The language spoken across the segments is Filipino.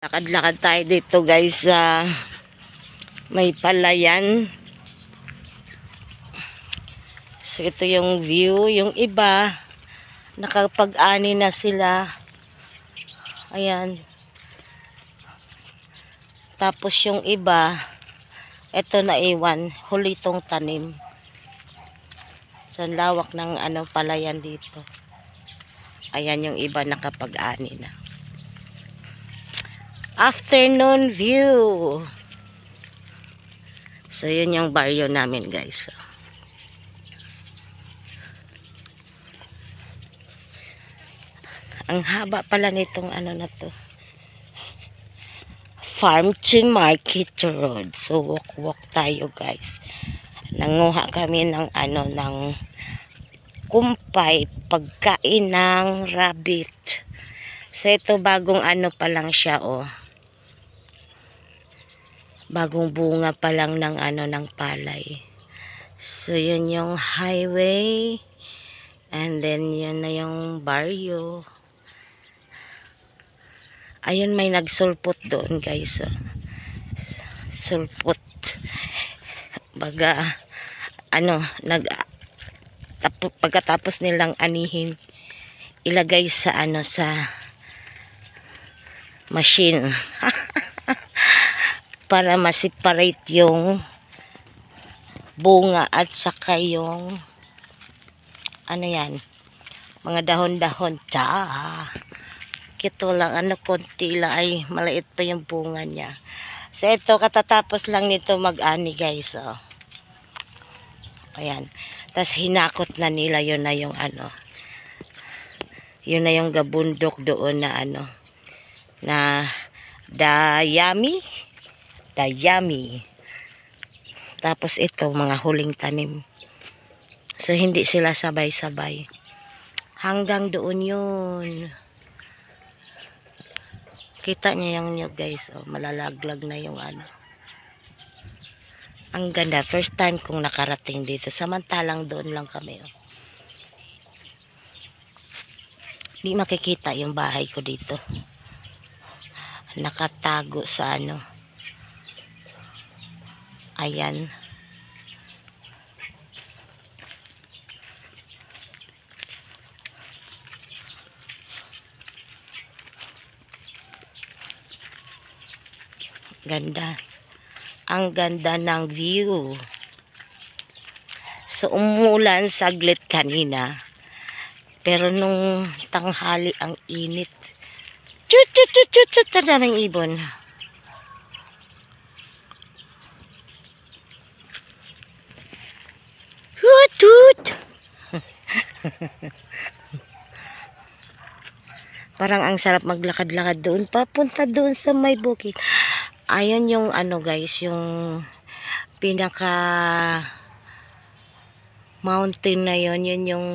Lakad-lakad tayo dito guys sa may palayan. So ito yung view. Yung iba nakapag-ani na sila. Ayan. Tapos yung iba ito na iwan. Huli tong tanim. Sa lawak ng palayan dito. Ayan yung iba nakapag-ani na. Afternoon view. So yun yung baryo namin guys. Ang haba pala nitong na to. Farm to Market Road. So walk tayo guys. Nanguha kami ng ng kumpay, pagkain ng rabbit. So ito bagong pa lang siya bagong bunga pa lang ng ng palay. So yun yung highway, and then yun na yung baryo. Ayun, may nagsulpot doon guys. Sulpot. Baga pagkatapos nilang anihin, ilagay sa sa machine. Para ma-separate yung bunga at saka yung yan, mga dahon-dahon. Kito lang konti lang, ay maliit pa yung bunga niya. So ito, katatapos lang nito mag-ani guys. Ayan. Tapos hinakot na nila, yun na yung yun na yung gabundok doon na na dayami. Tapos ito, mga huling tanim. So hindi sila sabay-sabay. Hanggang doon yun. Kita niya yung nyug guys. Malalaglag na yung Ang ganda. First time kong nakarating dito. Samantalang doon lang kami. Hindi makikita yung bahay ko dito. Nakatago sa Ayan. Ganda. Ang ganda ng view. So umulan saglit kanina. Pero nung tanghali ang init. Chut, daming ibon. Tut. Parang ang sarap maglakad-lakad doon. Papunta doon sa may bukid. Ayun yung guys, yung pinaka mountain na yun. Yun yung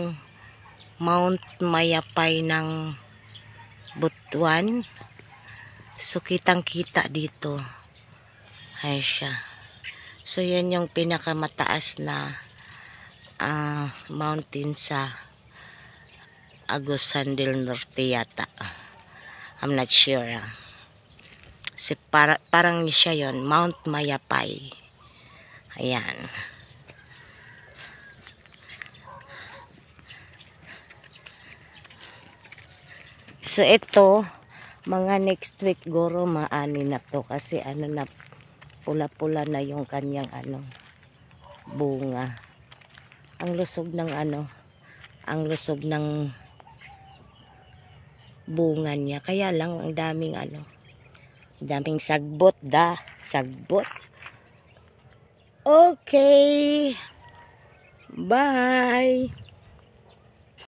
Mount Mayapay ng Butuan. So kitang-kita dito. Ay siya. So yun yung pinakamataas na mountain sa Agusan del Norte yata. I'm not sure. So, parang siya yon, Mount Mayapay. Ayan. So ito, mga next week guro maani na to kasi na pula-pula na yung kanyang bunga. Ang lusog ng ang lusog ng bunga niya. Kaya lang ang daming sagbot. Okay. Bye.